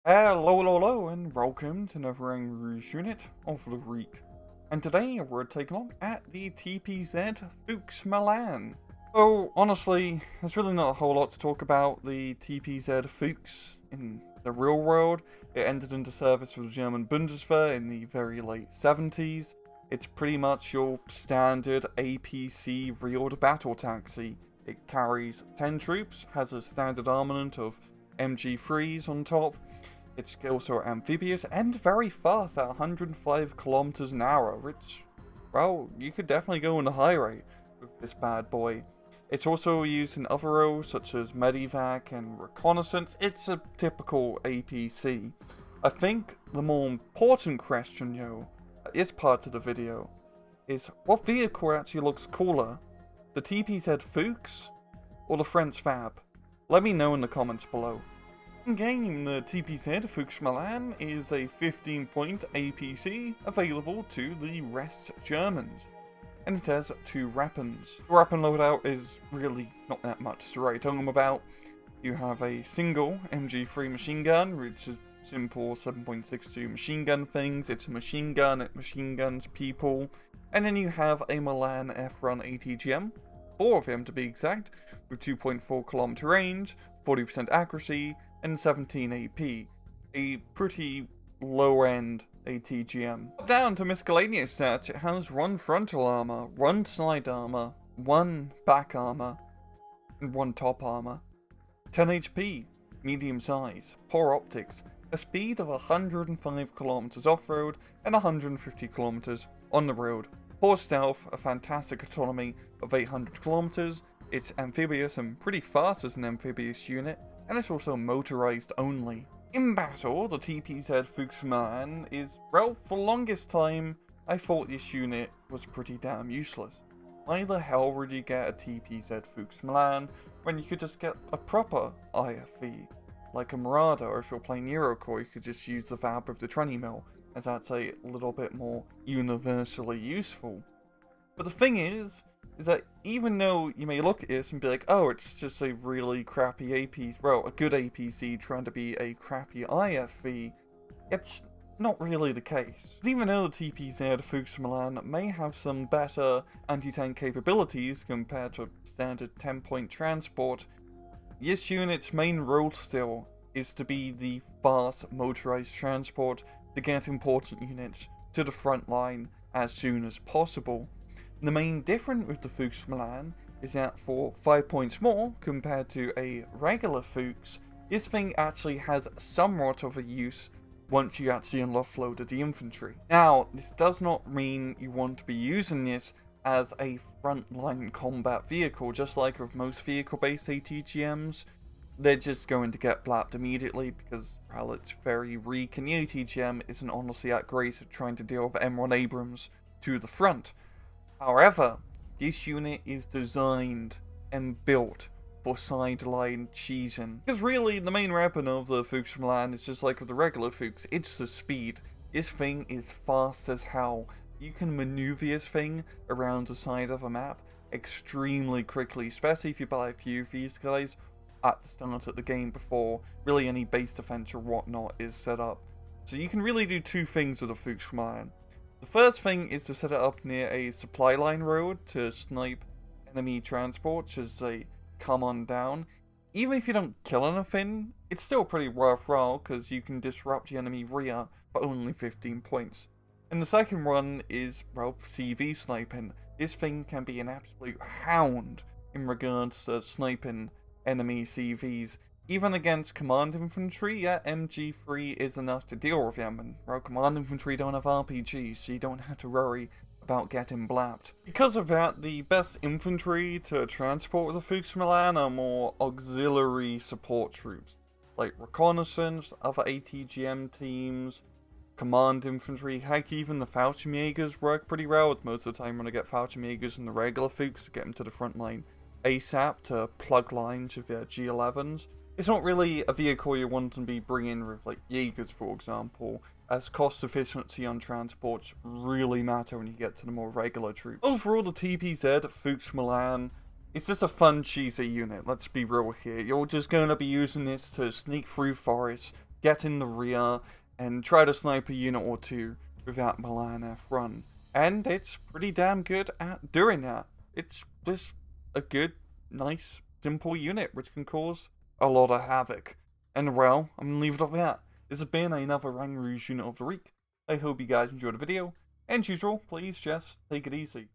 Hello, and welcome to another Angry Unit of the Week. And today we're taking a look at the TPZ Fuch Milan. So, honestly, there's really not a whole lot to talk about the TPZ Fuchs in the real world. It entered into service for the German Bundeswehr in the very late 70s. It's pretty much your standard APC wheeled battle taxi. It carries 10 troops, has a standard armament of MG3s on top. It's also amphibious and very fast at 105 kilometers an hour, which, well, you could definitely go in a high rate with this bad boy. It's also used in other roles such as medevac and reconnaissance. It's a typical APC. I think the more important question, at this part of the video, is what vehicle actually looks cooler? The TPZ Fuchs or the French Fab? Let me know in the comments below. In-game, the TPZ Fuch Milan is a 15-point APC available to the West Germans, and it has 2 weapons. The weapon loadout is really not that much to write home about. You have a single MG3 machine gun, which is simple 7.62 machine gun things. It's a machine gun, it machine guns people. And then you have a Milan F-Run ATGM, 4 of them to be exact, with 2.4 kilometer range, 40% accuracy, and 17 AP. A pretty low-end ATGM. Down to miscellaneous stats, it has 1 frontal armor, 1 side armor, 1 back armor, and 1 top armor. 10 HP, medium size, poor optics, a speed of 105 kilometers off-road, and 150 kilometers on the road. Poor stealth, a fantastic autonomy of 800 kilometers. It's amphibious and pretty fast as an amphibious unit, and it's also motorized only. In battle, the TPZ Fuch Milan is, well, for the longest time, I thought this unit was pretty damn useless. Why the hell would you get a TPZ Fuch Milan when you could just get a proper IFV, like a Marauder, or if you're playing Eurocore, you could just use the VAB of the 20mm, as that's a little bit more universally useful. But the thing is that even though you may look at this and be like, oh, it's just a really crappy APC, well, a good APC trying to be a crappy IFV, it's not really the case. Even though the TPZ Fuch Milan may have some better anti-tank capabilities compared to standard 10-point transport, this unit's main role still is to be the fast motorized transport to get important units to the front line as soon as possible. The main difference with the Fuch Milan is that for 5 points more compared to a regular Fuchs, this thing actually has somewhat of a use once you actually offloaded the infantry. Now, this does not mean you want to be using this as a frontline combat vehicle, just like with most vehicle-based ATGMs. They're just going to get blapped immediately because, well, it's very weak, and the ATGM isn't honestly that great at trying to deal with M1 Abrams to the front. However, this unit is designed and built for sideline cheesing. Because really, the main weapon of the Fuch Milan is just like with the regular Fuchs, it's the speed. This thing is fast as hell. You can maneuver this thing around the side of a map extremely quickly, especially if you buy a few of these guys at the start of the game before really any base defense or whatnot is set up. So you can really do 2 things with the Fuch Milan. The first thing is to set it up near a supply line road to snipe enemy transports as they come on down. Even if you don't kill anything, it's still pretty worthwhile because you can disrupt the enemy rear for only 15 points. And the second one is, well, CV sniping. This thing can be an absolute hound in regards to sniping enemy CVs. Even against command infantry, yeah, MG3 is enough to deal with them, and well, command infantry don't have RPGs, so you don't have to worry about getting blapped. Because of that, the best infantry to transport with the Fuch Milan are more auxiliary support troops, like reconnaissance, other ATGM teams, command infantry, heck, even the Fallschirmjägers work pretty well, as most of the time when I get Fallschirmjägers and the regular Fuchs to get them to the front line ASAP to plug lines with their G11s. It's not really a vehicle you want to be bringing with, like, Jaegers, for example, as cost efficiency on transports really matter when you get to the more regular troops. Overall, the TPZ Fuch Milan It's just a fun, cheesy unit, let's be real here. You're just going to be using this to sneak through forests, get in the rear and try to snipe a unit or two with that Milan F run. And it's pretty damn good at doing that. It's just a good, nice, simple unit which can cause a lot of havoc. And well, I'm going to leave it at that. This has been another Rang Rouge unit of the week. I hope you guys enjoyed the video. And as usual, please just take it easy.